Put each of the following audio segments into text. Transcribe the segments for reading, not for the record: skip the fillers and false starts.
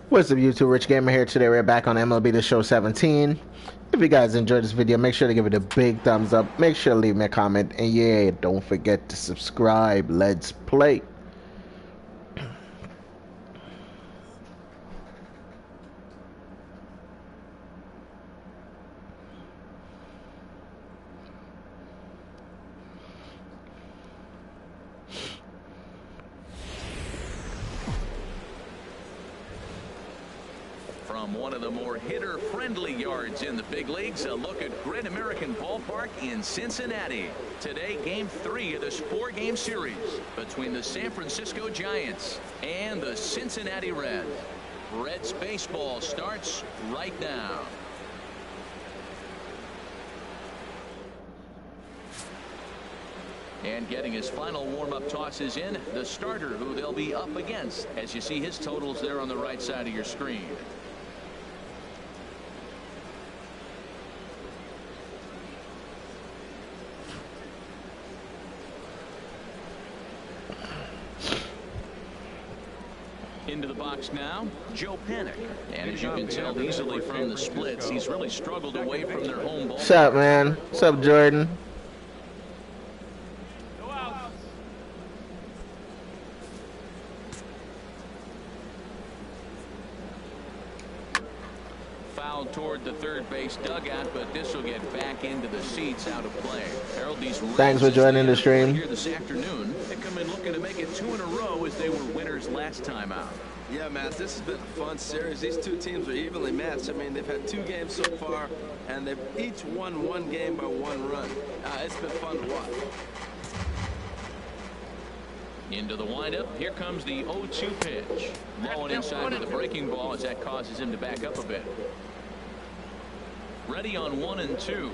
What's up, YouTube? Rich Gamer here. Today we're back on MLB The Show 17. If you guys enjoyed this video, make sure to give it a big thumbs up. Make sure to leave me a comment. And yeah, don't forget to subscribe. Let's play. From one of the more hitter-friendly yards in the big leagues, a look at Great American Ballpark in Cincinnati. Today, Game 3 of this 4-game series between the San Francisco Giants and the Cincinnati Reds. Reds baseball starts right now. And getting his final warm-up tosses in, the starter who they'll be up against, as you see his totals there on the right side of your screen. Into the box now, Joe Panic. And as you can tell easily from the splits, he's really struggled away from their home ball. What's up, man? What's up, Jordan? Foul toward the third base dugout, but this will get back into the seats out of play. Harold, these thanks for joining the stream here this afternoon. They come in looking to make it 2 in a row as they were winners last time out. Yeah, Matt, this has been a fun series. These two teams are evenly matched. I mean, they've had 2 games so far, and they've each won 1 game by 1 run. It's been fun to watch. Into the windup. Here comes the 0-2 pitch. Low and inside with the breaking ball as that causes him to back up a bit. Ready on 1 and 2.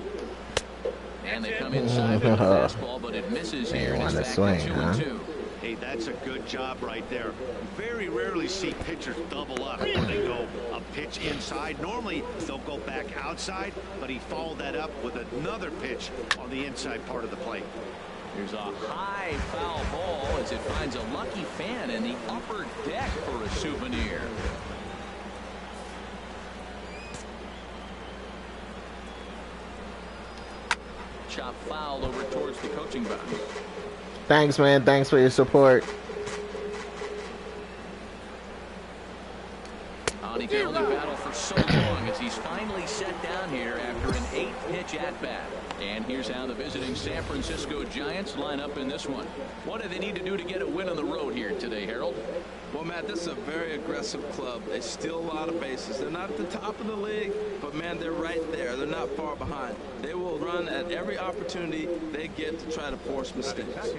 And they come inside with the fastball, but it misses here. And it's back to 2 and 2. Hey, that's a good job right there. Very rarely see pitchers double up when they go a pitch inside. Normally, they'll go back outside, but he followed that up with another pitch on the inside part of the plate. Here's a high foul ball as it finds a lucky fan in the upper deck for a souvenir. Chop foul over towards the coaching box. Thanks, man. Thanks for your support. He can only battle for so long as he's finally set down here after an 8-pitch at-bat. And here's how the visiting San Francisco Giants line up in this one. What do they need to do to get a win on the road here today, Harold? Well, Matt, this is a very aggressive club. They steal a lot of bases. They're not at the top of the league, but, man, they're right there. They're not far behind. They will run at every opportunity they get to try to force mistakes.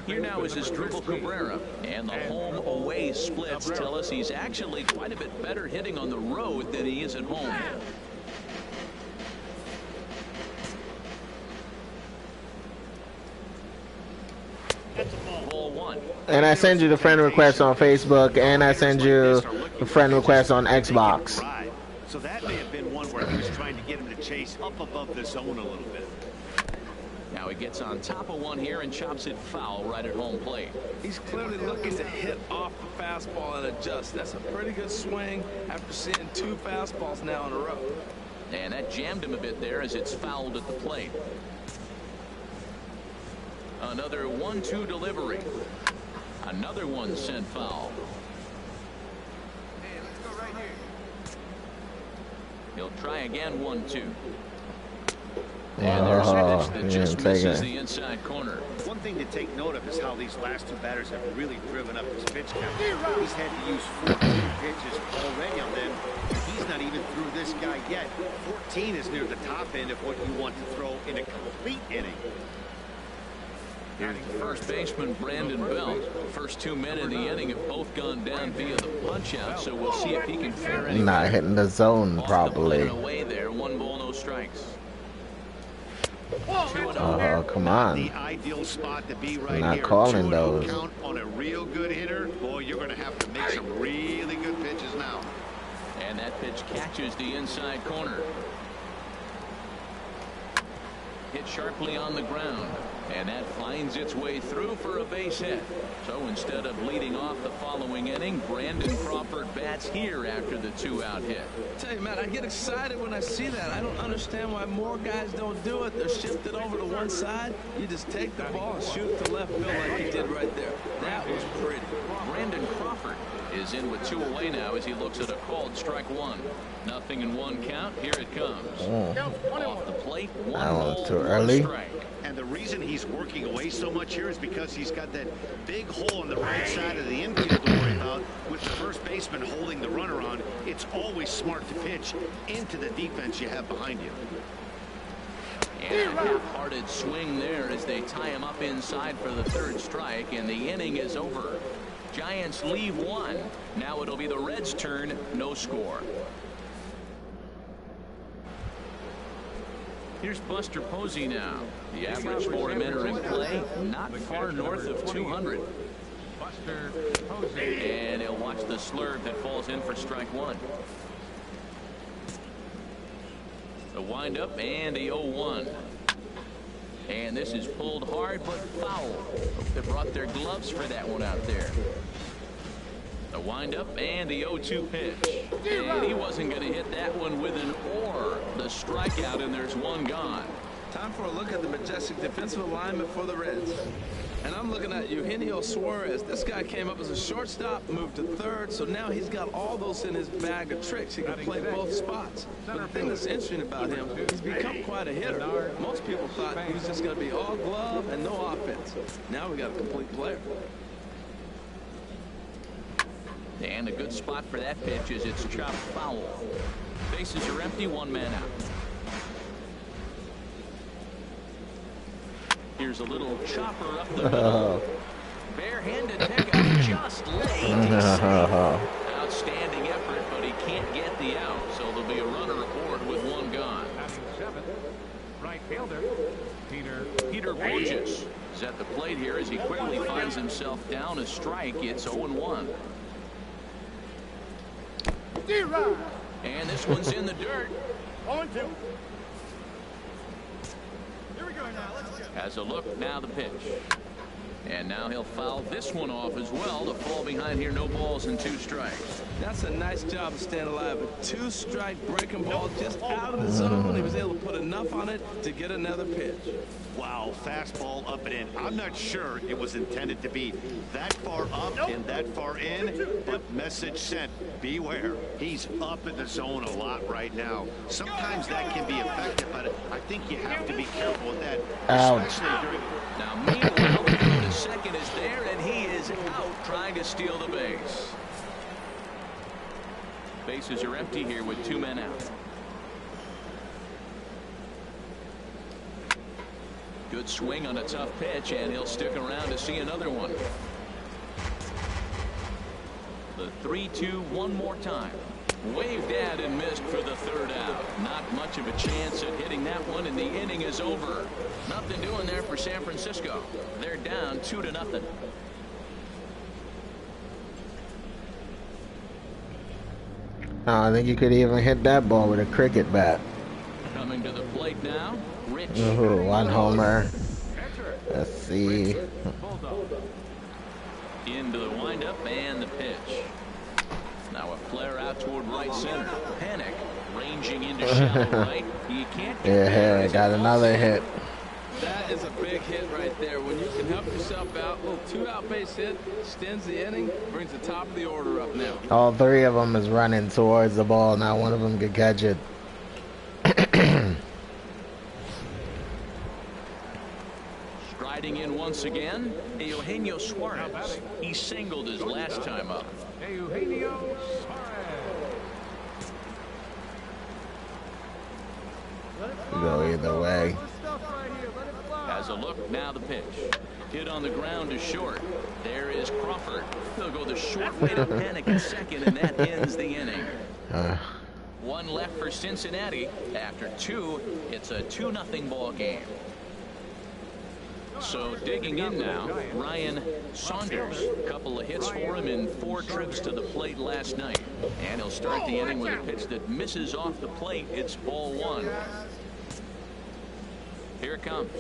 Here now is his dribble Cabrera, and the home-away splits tell us he's actually quite a bit better hitting on the road than he is at home. Ball 1. And I send you the friend request on Facebook, and I send you the friend request on Xbox. So that may have been one where he was trying to get him to chase up above the zone a little bit. Now he gets on top of one here and chops it foul right at home plate. He's clearly looking to hit off the fastball and adjust. That's a pretty good swing after seeing 2 fastballs now in a row. And that jammed him a bit there as it's fouled at the plate. Another 1-2 delivery. Another one sent foul. Hey, let's go right here. He'll try again 1-2. Yeah, And there's a pitch that yeah, just take misses it. the inside corner. One thing to take note of is how these last 2 batters have really driven up his pitch count. He's had to use 14 pitches already on them. He's not even through this guy yet. 14 is near the top end of what you want to throw in a complete inning. Here's the first baseman, Brandon Belt. First 2 men in the inning have both gone down via the punch-out, so we'll see if he can fare anything. Not hitting the zone properly. Away there, 1 ball, no strikes. Oh, come on. The ideal spot to be right Not here. calling 2-0 those. count on a real good hitter. Boy, you're going to have to make some really good pitches now. And that pitch catches the inside corner. Hit sharply on the ground. And that finds its way through for a base hit. So instead of leading off the following inning, Brandon Crawford bats here after the 2-out hit. I tell you, man, I get excited when I see that. I don't understand why more guys don't do it. They're shifted over to one side. You just take the ball and shoot it to left field like he did right there. That was pretty. Brandon Crawford is in with 2 away now as he looks at a called strike 1. Nothing in 1 count. Here it comes. Off the plate. 1 ball, too 1 early. strike. And the reason he's working away so much here is because he's got that big hole on the right side of the infield to worry about with the first baseman holding the runner on. It's always smart to pitch into the defense you have behind you. And a half-hearted swing there as they tie him up inside for the 3rd strike, and the inning is over. Giants leave 1. Now it'll be the Reds' turn. No score. Here's Buster Posey now. The average for him entering play, not far north of 200. Buster Posey. And he'll watch the slurve that falls in for strike 1. The windup and the 0-1. And this is pulled hard but foul. They brought their gloves for that one out there. The windup and the 0-2 pitch. And he wasn't going to hit that one with an or. The strikeout, and there's 1 gone. Time for a look at the majestic defensive alignment for the Reds. And I'm looking at Eugenio Suarez. This guy came up as a shortstop, moved to 3rd, so now he's got all those in his bag of tricks. He can play both spots. But the thing that's interesting about him, he's become quite a hitter. Most people thought he was just going to be all glove and no offense. Now we got a complete player. And a good spot for that pitch is it's chopped foul. Bases are empty, 1 man out. Here's a little chopper up the middle. Barehanded pickup just late. Outstanding effort, but he can't get the out. So there'll be a runner aboard with 1 gone. Batting 7th, right fielder, Peter Borges is at the plate here as he quickly finds himself down a strike. It's 0-1. And this one's in the dirt. 0-2. Here we go now. Let's go. Has a look, now the pitch. And now he'll foul this one off as well to fall behind here. No balls and 2 strikes. That's a nice job of staying alive. A 2-strike breaking ball just out of the zone. He was able to put enough on it to get another pitch. Wow, fastball up and in. I'm not sure it was intended to be that far up and that far in, but message sent. Beware. He's up in the zone a lot right now. Sometimes that can be effective, but I think you have to be careful with that, especially during. Now, meanwhile, the throw to second is there, and he is out trying to steal the base. Bases are empty here with 2 men out. Good swing on a tough pitch, and he'll stick around to see another one. The 3-2 one more time. Waved at and missed for the 3rd out. Not much of a chance at hitting that one, and the inning is over. Nothing doing there for San Francisco. They're down 2-0. I think you could even hit that ball with a cricket bat. Coming to the plate now, Rich. Ooh, 1 homer. Let's see. Into the windup and the pitch. Now a flare out toward right center. Panic ranging into shallow right. You can't get Yeah, got another hit. That is a big hit right there. When you can help yourself out, a little 2-out base hit, extends the inning, brings the top of the order up now. All 3 of them is running towards the ball. Now 1 of them could catch it. Striding in once again, Eugenio Suarez. He singled his last time up. Eugenio Suarez. Go either way. Has a look, now the pitch. Hit on the ground to short. There is Crawford. They'll go the short way to Panic at second, and that ends the inning. 1 left for Cincinnati. After 2, it's a 2-0 ball game. So digging in now, Ryan Saunders. A couple of hits for him in 4 trips to the plate last night. And he'll start the inning with a pitch that misses off the plate. It's ball 1. Here it comes.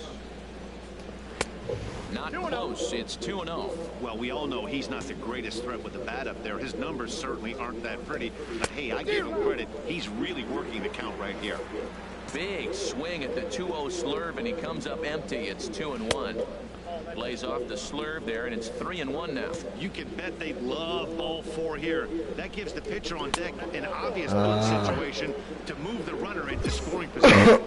Not close. It's 2-0. Well, we all know he's not the greatest threat with the bat up there. His numbers certainly aren't that pretty. But, hey, I give him credit. He's really working the count right here. Big swing at the 2-0 slurve, and he comes up empty. It's 2-1. Lays off the slurve there, and it's 3-1 now. You can bet they love ball 4 here. That gives the pitcher on deck an obvious bunt situation to move the runner into scoring position.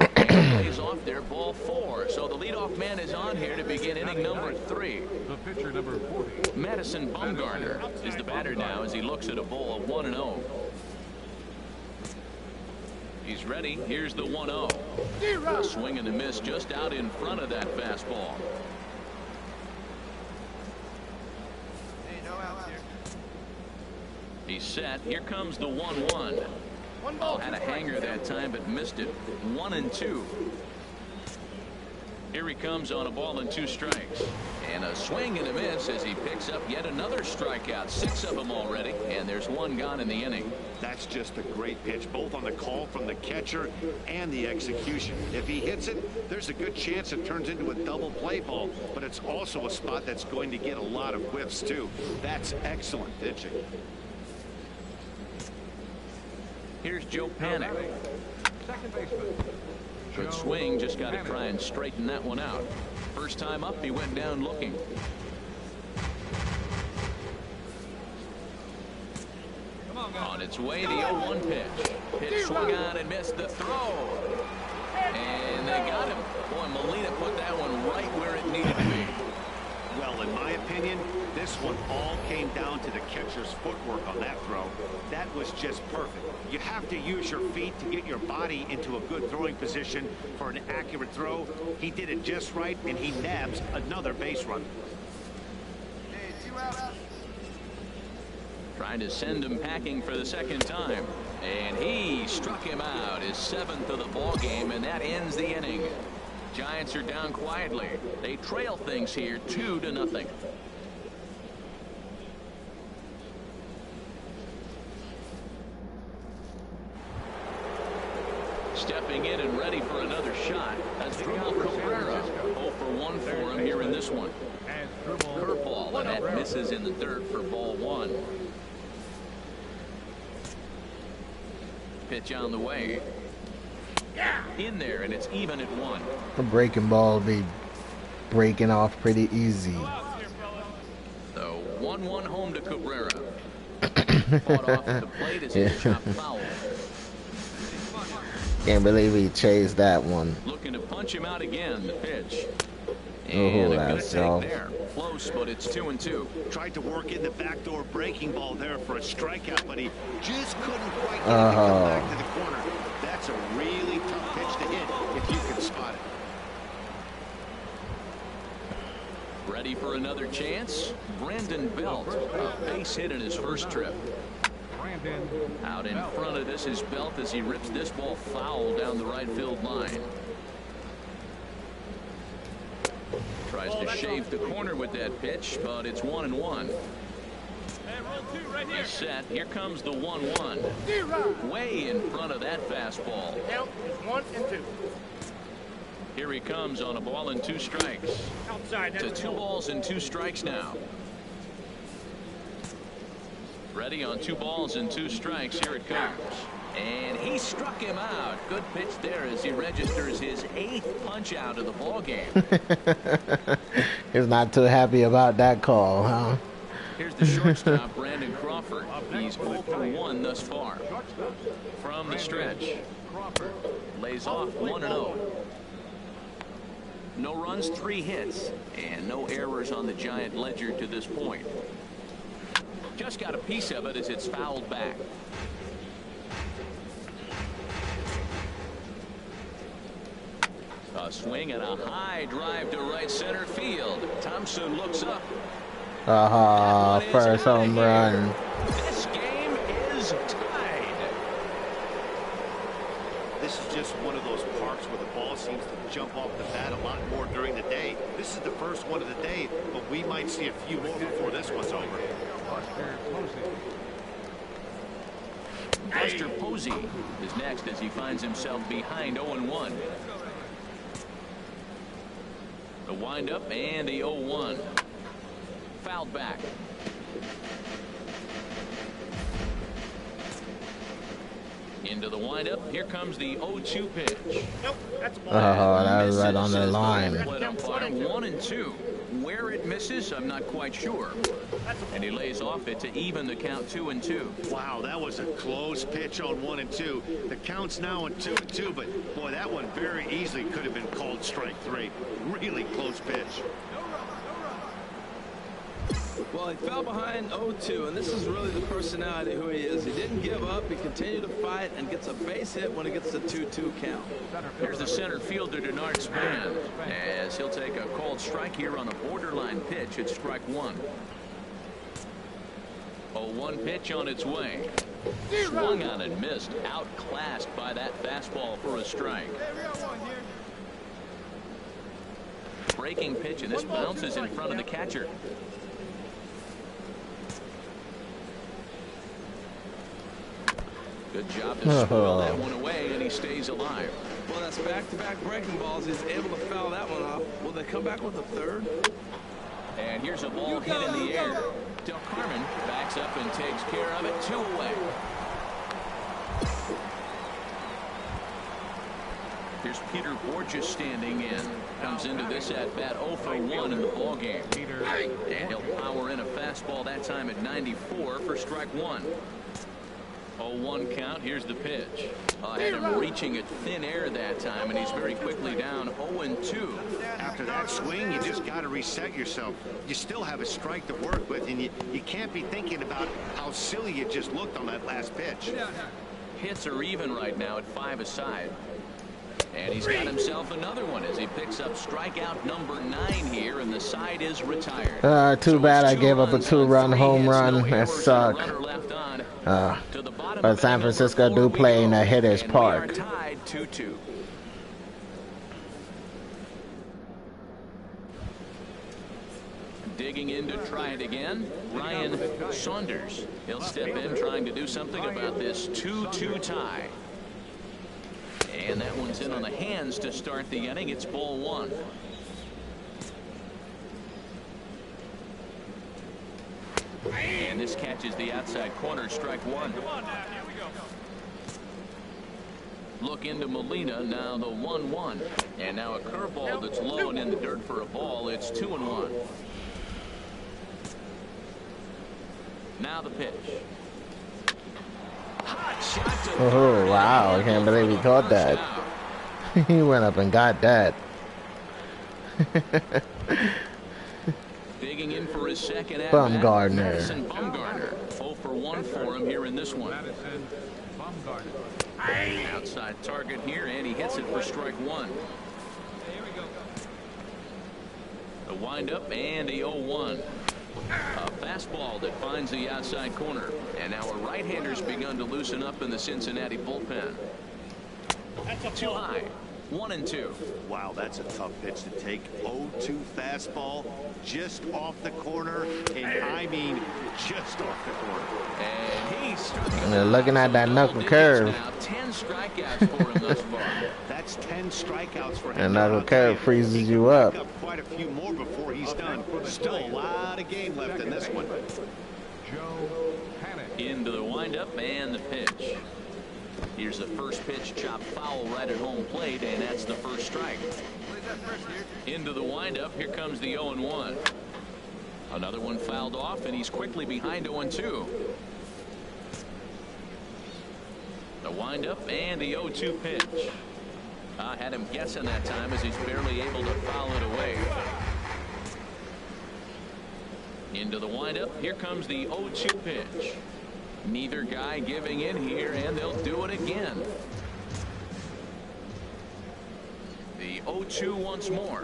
Lays off there, ball 4. So the leadoff man is on here to begin inning number 3. The pitcher number 40. Madison Bumgarner is the batter now as he looks at a ball of 1-0. He's ready. Here's the 1-0. A swing and a miss just out in front of that fastball. He's set. Here comes the 1-1. Oh, had a hanger that time, but missed it. 1-2. Here he comes on a ball and 2 strikes. And a swing and a miss as he picks up yet another strikeout. 6 of them already, and there's 1 gone in the inning. That's just a great pitch, both on the call from the catcher and the execution. If he hits it, there's a good chance it turns into a double play ball, but it's also a spot that's going to get a lot of whiffs, too. That's excellent pitching. Here's Joe Panic. Second baseman. Good swing, just got to try and straighten that one out. First time up, he went down looking. On its way, the 0-1 pitch. Pitch swung on and missed the throw. And they got him. Boy, Molina put that one right where it needed to be. Well, in my opinion, this one all came down to the catcher's footwork on that throw. That was just perfect. You have to use your feet to get your body into a good throwing position for an accurate throw. He did it just right, and he nabs another base run. Trying to send him packing for the second time. And he struck him out, his 7th of the ball game, and that ends the inning. Giants are down quietly. They trail things here 2-0. Stepping in and ready for another shot. That's Miguel Cabrera. 0 for 1 for him here in this one. Curveball, and that misses in the dirt for ball 1. Pitch on the way. In there, and it's even at 1. A breaking ball be breaking off pretty easy. So 1-1 home to Cabrera. Fought off the plate as he chopped foul. Can't believe he chased that one. Looking to punch him out again. The pitch. Oh, And a good that's take off. there. Close, but it's 2-2. Tried to work in the backdoor breaking ball there for a strikeout, but he just couldn't quite get it to come back to the corner. That's a really tough pitch to hit if you can spot it. Ready for another chance? Brandon Belt, a base hit in his first trip. Out in front of this is Belt as he rips this ball foul down the right field line. Tries to shave the corner with that pitch, but it's 1-1. He's set. Here comes the 1-1. Way in front of that fastball. Count is 1-2. Here he comes on a ball and 2 strikes. Outside. To 2 balls and 2 strikes now. Ready on 2 balls and 2 strikes. Here it comes. And he struck him out. Good pitch there as he registers his 8th punch out of the ball game. He's not too happy about that call, huh? Here's the shortstop, Brandon Crawford. He's 0 for 1 thus far. From the stretch. Lays off 1-0. No runs, 3 hits, and no errors on the Giant ledger to this point. Just got a piece of it as it's fouled back. A swing and a high drive to right center field. Thompson looks up. First home run. This game is tied. This is just one of those parks where the ball seems to jump off the bat a lot more during the day. This is the first one of the day, but we might see a few more before this one's over. Buster Posey is next as he finds himself behind 0-1. The windup and the 0-1. Fouled back. Into the windup. Here comes the 0-2 pitch. Nope, that's a ball. Oh, that was right on the Misses, line. plate umpire. 1-2. Where it misses, I'm not quite sure. And he lays off it to even the count 2-2. Wow, that was a close pitch on 1 and 2. The count's now on 2 and 2, but boy, that one very easily could have been called strike 3. Really close pitch. Well, he fell behind 0-2, and this is really the personality who he is. He didn't give up. He continued to fight and gets a base hit when he gets the 2-2 count. Here's the center fielder, Denard Span, as he'll take a called strike here on a borderline pitch at strike 1. 0-1 pitch on its way. Swung on and missed. Outclassed by that fastball for a strike. Breaking pitch, and this bounces in front of the catcher. Good job to squirrel that one away, and he stays alive. Well, that's back-to-back breaking balls. He's able to foul that one off. Will they come back with a third? And here's a ball hit in the air. Del Carmen backs up and takes care of it. 2 away. Here's Peter Borges standing in. Comes into this at bat 0 for 1 in the ball game. And he'll power in a fastball that time at 94 for strike 1. 0-1 count. Here's the pitch. Had him reaching at thin air that time, and he's very quickly down 0-2. After that swing, you just got to reset yourself. You still have a strike to work with, and you can't be thinking about how silly you just looked on that last pitch. Hits are even right now at 5 aside. And he's got himself another one as he picks up strikeout number 9 here, and the side is retired. Too bad I gave up a 2-run home run. That sucked. But San Francisco do play in a hitter's park. Tied 2-2. Digging in to try it again, Ryan Saunders. He'll step in trying to do something about this 2-2 tie. And that one's in on the hands to start the inning. It's ball 1. And this catches the outside corner, strike 1. Look into Molina, now the 1-1. And now a curveball that's low and in the dirt for a ball. It's 2-1. Now the pitch. Hot shot to Oh, wow. I can't believe he caught that. He went up and got that. Digging in for his second at Bumgarner. Madison Bumgarner. 0 for 1 for him here in this one. Outside target here, and he hits it for strike 1. The windup and the 0-1. A fastball that finds the outside corner. And now a right-hander's begun to loosen up in the Cincinnati bullpen. Too high. 1-2. Wow, that's a tough pitch to take. 0-2 fastball just off the corner, and I mean just off the corner. And he's struck And looking at that knuckle curve. Now 10 strikeouts for him thus far. That's 10 strikeouts for him. And knuckle curve freezes you up. Quite a few more before he's done. Still a lot of game left in this one. Into the windup and the pitch. Here's the first pitch, chopped foul right at home plate, and that's the first strike. Into the windup, here comes the 0-1. Another one fouled off, and he's quickly behind 0-2. The windup and the 0-2 pitch. Had him guessing that time as he's barely able to foul it away. Into the windup, here comes the 0-2 pitch. Neither guy giving in here, and they'll do it again. The 0-2 once more.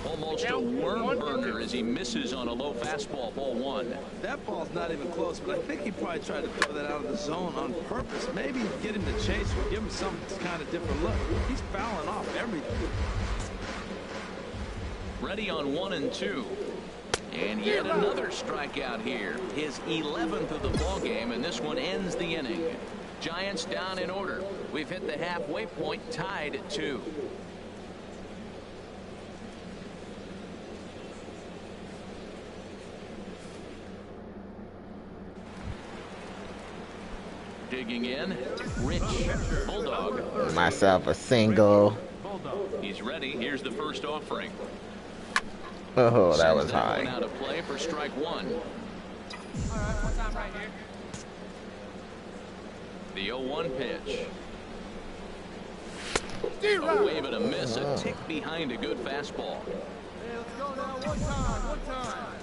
Almost a worm burner as he misses on a low fastball, ball 1. That ball's not even close, but I think he probably tried to throw that out of the zone on purpose. Maybe get him to chase or give him some kind of different look. He's fouling off everything. Ready on 1-2. And yet another strikeout here. His 11th of the ball game, and this one ends the inning. Giants down in order. We've hit the halfway point, tied at 2. digging in. Rich, Bulldog. Myself a single. He's ready. Here's the first offering. Oh, that was Sends that high. one out of play for strike one. All right, one time right here. The 0-1 pitch. A wave and a miss, a tick behind a good fastball. Hey, let's go now. One time.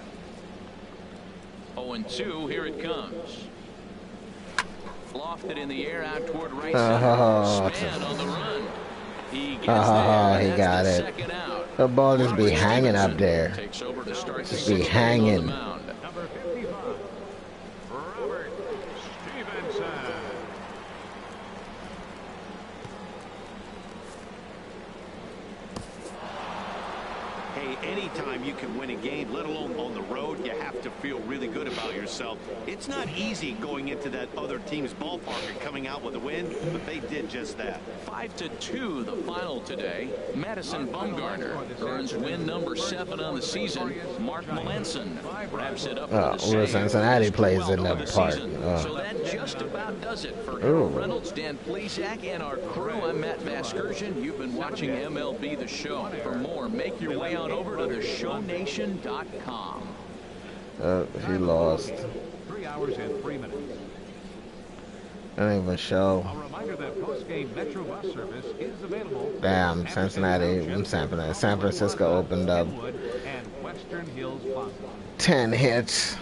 0-2, here it comes. Lofted in the air out toward right Oh, center. Span on the run. He gets oh, there. he got That's it. the second out. The ball just be Robert hanging up Stevenson there. takes over to start Just the be sixth inning on the hanging. mound. Number 55, Robert Stevenson. Hey, anytime you can win a game, let alone on the road, you have to feel really good about yourself. It's not easy going into that other team's ballpark and coming out with a win, but they did just that. 5-2 the final today. Madison Bumgarner earns win number 7 on the season. Mark Melanson wraps it up Oh, for the well, save. Cincinnati His plays 12th in of the the park. season. Oh. So that just about does it for Harold Ooh. Reynolds, Dan Plesac, and our crew. I'm Matt Vasgersian. You've been watching MLB The Show. For more, make your way on over to theshownation.com. He lost. 3 hours and 3 minutes. I don't even show. A reminder that post-game Metro bus service is available. Damn, Cincinnati. San Francisco opened up Kenwood and Western Hills Plaza. 10 hits.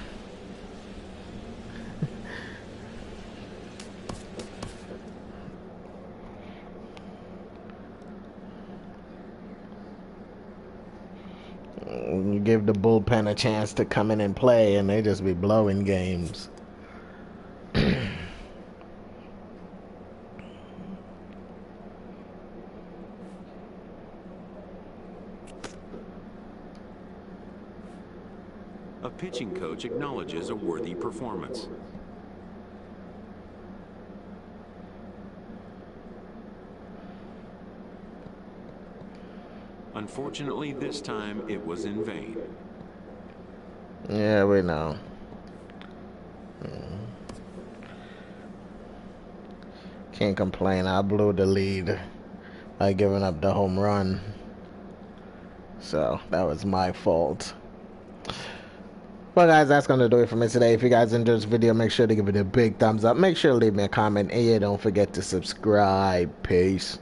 You give the bullpen a chance to come in and play, and they just be blowing games. A pitching coach acknowledges a worthy performance. Unfortunately, this time it was in vain. Yeah, we know. Can't complain. I blew the lead by giving up the home run. So that was my fault. Well, guys, that's going to do it for me today. If you guys enjoyed this video, make sure to give it a big thumbs up. Make sure to leave me a comment. And yeah, don't forget to subscribe. Peace.